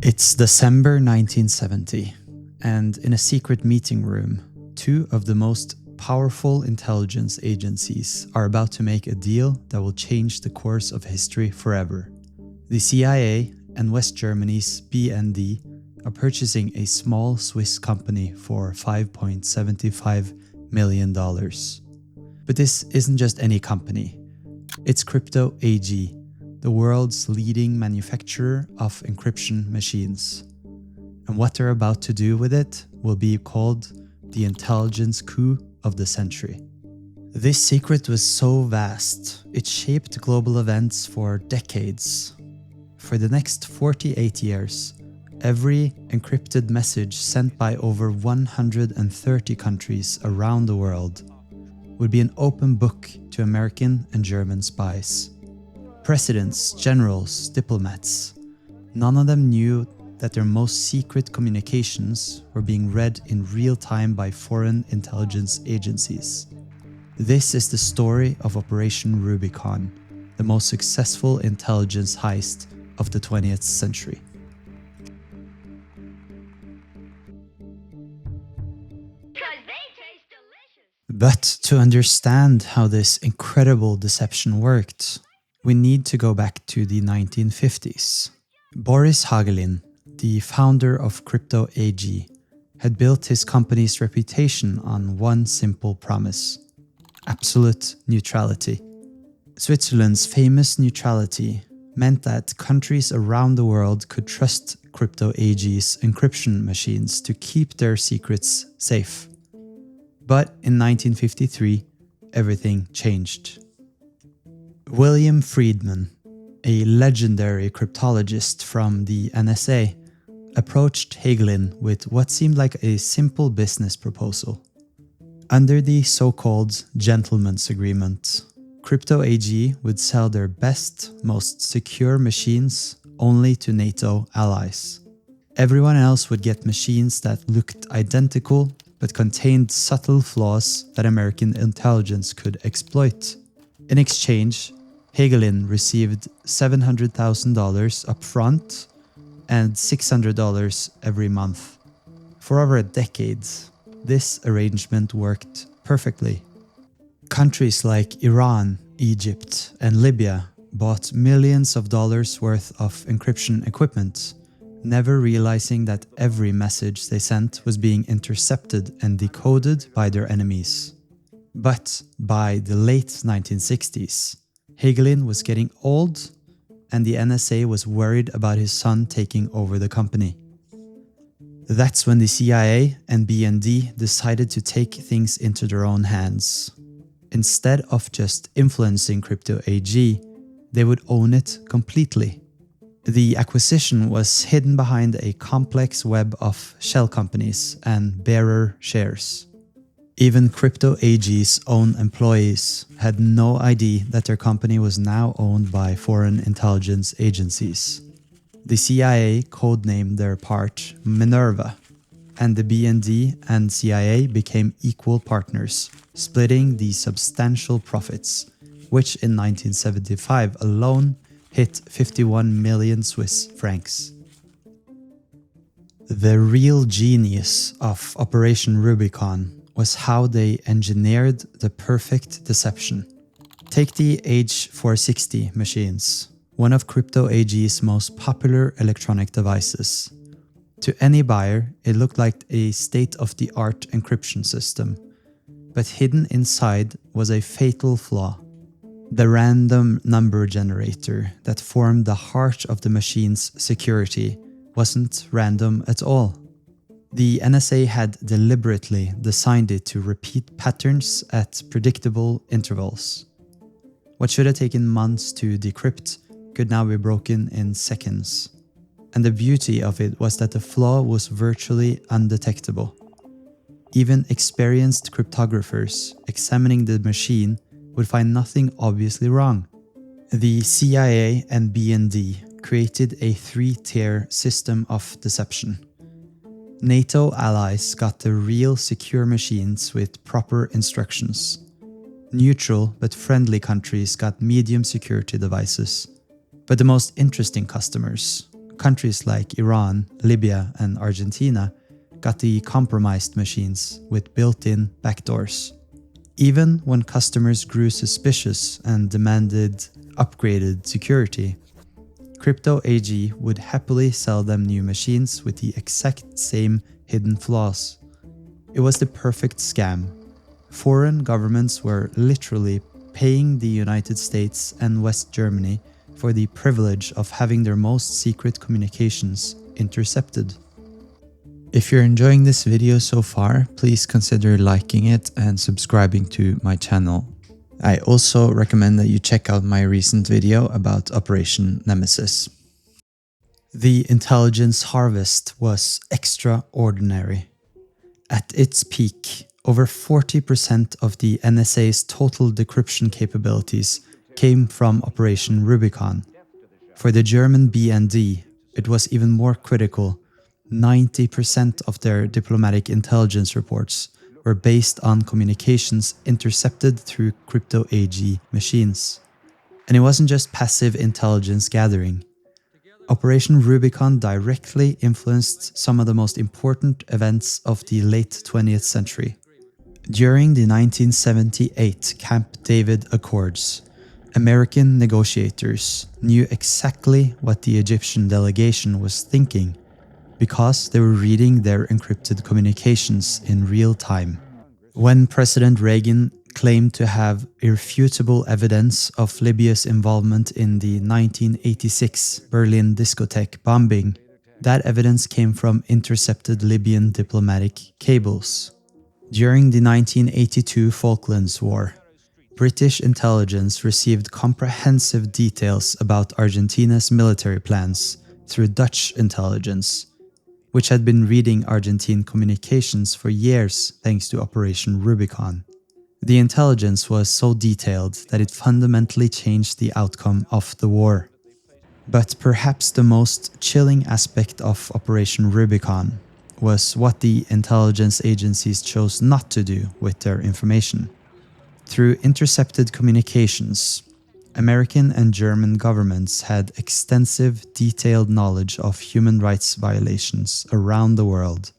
It's December 1970, and in a secret meeting room, two of the most powerful intelligence agencies are about to make a deal that will change the course of history forever. The CIA and West Germany's BND are purchasing a small Swiss company for $5.75 million. But this isn't just any company. It's Crypto AG, the world's leading manufacturer of encryption machines. And what they're about to do with it will be called the intelligence coup of the century. This secret was so vast, it shaped global events for decades. For the next 48 years, every encrypted message sent by over 130 countries around the world would be an open book to American and German spies. Presidents, generals, diplomats, none of them knew that their most secret communications were being read in real time by foreign intelligence agencies. This is the story of Operation Rubicon, the most successful intelligence heist of the 20th century. But to understand how this incredible deception worked, we need to go back to the 1950s. Boris Hagelin, the founder of Crypto AG, had built his company's reputation on one simple promise: absolute neutrality. Switzerland's famous neutrality meant that countries around the world could trust Crypto AG's encryption machines to keep their secrets safe. But in 1953, everything changed. William Friedman, a legendary cryptologist from the NSA, approached Hagelin with what seemed like a simple business proposal. Under the so-called Gentleman's Agreement, Crypto AG would sell their best, most secure machines only to NATO allies. Everyone else would get machines that looked identical but contained subtle flaws that American intelligence could exploit. In exchange, Hagelin received $700,000 upfront and $600 every month. For over a decade, this arrangement worked perfectly. Countries like Iran, Egypt, and Libya bought millions of dollars worth of encryption equipment, never realizing that every message they sent was being intercepted and decoded by their enemies. But by the late 1960s, Hagelin was getting old, and the NSA was worried about his son taking over the company. That's when the CIA and BND decided to take things into their own hands. Instead of just influencing Crypto AG, they would own it completely. The acquisition was hidden behind a complex web of shell companies and bearer shares. Even Crypto AG's own employees had no idea that their company was now owned by foreign intelligence agencies. The CIA codenamed their part Minerva, and the BND and CIA became equal partners, splitting the substantial profits, which in 1975 alone hit 51 million Swiss francs. The real genius of Operation Rubicon was how they engineered the perfect deception. Take the H460 machines, one of Crypto AG's most popular electronic devices. To any buyer, it looked like a state-of-the-art encryption system, but hidden inside was a fatal flaw. The random number generator that formed the heart of the machine's security wasn't random at all. The NSA had deliberately designed it to repeat patterns at predictable intervals. What should have taken months to decrypt could now be broken in seconds. And the beauty of it was that the flaw was virtually undetectable. Even experienced cryptographers examining the machine would find nothing obviously wrong. The CIA and BND created a three-tier system of deception. NATO allies got the real secure machines with proper instructions. Neutral but friendly countries got medium security devices. But the most interesting customers, countries like Iran, Libya, and Argentina got the compromised machines with built-in backdoors. Even when customers grew suspicious and demanded upgraded security, Crypto AG would happily sell them new machines with the exact same hidden flaws. It was the perfect scam. Foreign governments were literally paying the United States and West Germany for the privilege of having their most secret communications intercepted. If you're enjoying this video so far, please consider liking it and subscribing to my channel. I also recommend that you check out my recent video about Operation Nemesis. The intelligence harvest was extraordinary. At its peak, over 40% of the NSA's total decryption capabilities came from Operation Rubicon. For the German BND, it was even more critical. 90% of their diplomatic intelligence reports were based on communications intercepted through Crypto AG machines. And it wasn't just passive intelligence gathering. Operation Rubicon directly influenced some of the most important events of the late 20th century. During the 1978 Camp David Accords, American negotiators knew exactly what the Egyptian delegation was thinking because they were reading their encrypted communications in real time. When President Reagan claimed to have irrefutable evidence of Libya's involvement in the 1986 Berlin discotheque bombing, that evidence came from intercepted Libyan diplomatic cables. During the 1982 Falklands War, British intelligence received comprehensive details about Argentina's military plans through Dutch intelligence, which had been reading Argentine communications for years thanks to Operation Rubicon. The intelligence was so detailed that it fundamentally changed the outcome of the war. But perhaps the most chilling aspect of Operation Rubicon was what the intelligence agencies chose not to do with their information. Through intercepted communications, American and German governments had extensive, detailed knowledge of human rights violations around the world.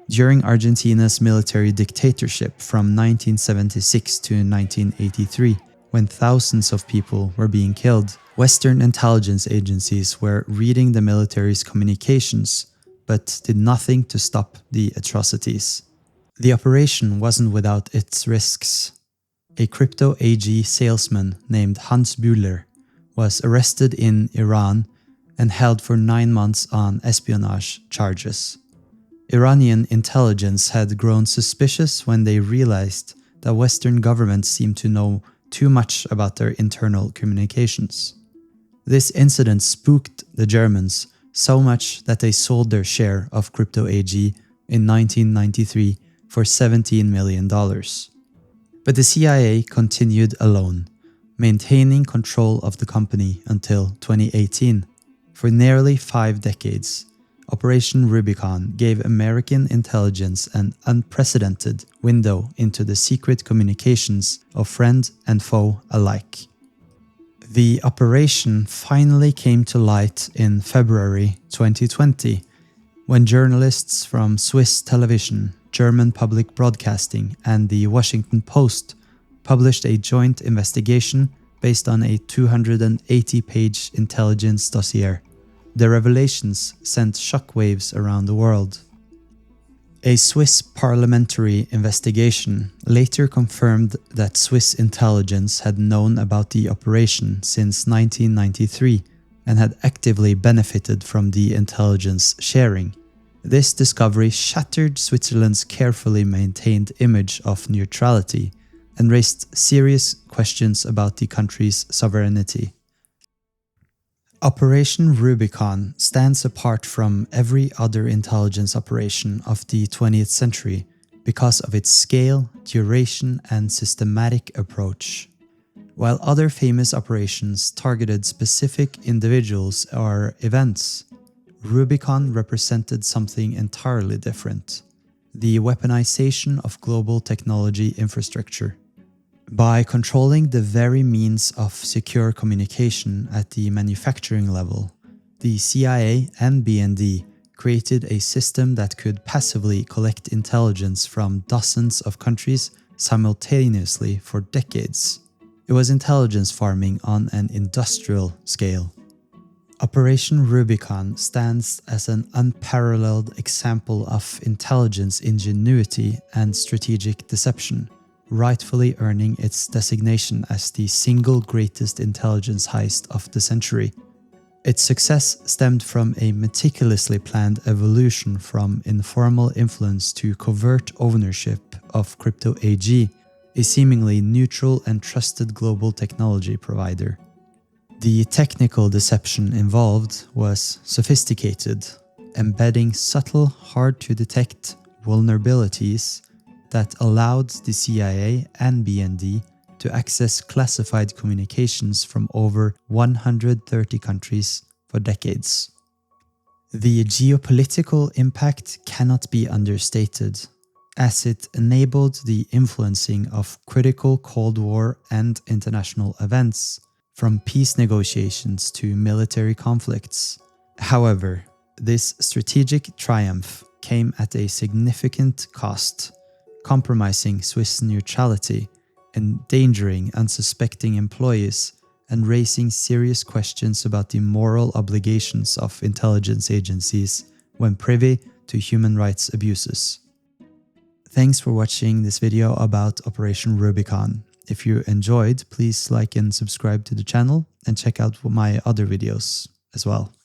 During Argentina's military dictatorship from 1976 to 1983, when thousands of people were being killed, Western intelligence agencies were reading the military's communications, but did nothing to stop the atrocities. The operation wasn't without its risks. A Crypto AG salesman named Hans Bühler was arrested in Iran and held for 9 months on espionage charges. Iranian intelligence had grown suspicious when they realized that Western governments seemed to know too much about their internal communications. This incident spooked the Germans so much that they sold their share of Crypto AG in 1993 for $17 million. But the CIA continued alone, maintaining control of the company until 2018. For nearly 5 decades, Operation Rubicon gave American intelligence an unprecedented window into the secret communications of friend and foe alike. The operation finally came to light in February 2020, when journalists from Swiss television, German public broadcasting, and the Washington Post published a joint investigation based on a 280-page intelligence dossier. The revelations sent shockwaves around the world. A Swiss parliamentary investigation later confirmed that Swiss intelligence had known about the operation since 1993 and had actively benefited from the intelligence sharing. This discovery shattered Switzerland's carefully maintained image of neutrality and raised serious questions about the country's sovereignty. Operation Rubicon stands apart from every other intelligence operation of the 20th century because of its scale, duration, and systematic approach. While other famous operations targeted specific individuals or events, Rubicon represented something entirely different: the weaponization of global technology infrastructure. By controlling the very means of secure communication at the manufacturing level, the CIA and BND created a system that could passively collect intelligence from dozens of countries simultaneously for decades. It was intelligence farming on an industrial scale. Operation Rubicon stands as an unparalleled example of intelligence ingenuity and strategic deception, rightfully earning its designation as the single greatest intelligence heist of the century. Its success stemmed from a meticulously planned evolution from informal influence to covert ownership of Crypto AG, a seemingly neutral and trusted global technology provider. The technical deception involved was sophisticated, embedding subtle, hard-to-detect vulnerabilities that allowed the CIA and BND to access classified communications from over 130 countries for decades. The geopolitical impact cannot be understated, as it enabled the influencing of critical Cold War and international events, from peace negotiations to military conflicts. However, this strategic triumph came at a significant cost, compromising Swiss neutrality, endangering unsuspecting employees, and raising serious questions about the moral obligations of intelligence agencies when privy to human rights abuses. Thanks for watching this video about Operation Rubicon. If you enjoyed, please like and subscribe to the channel and check out my other videos as well.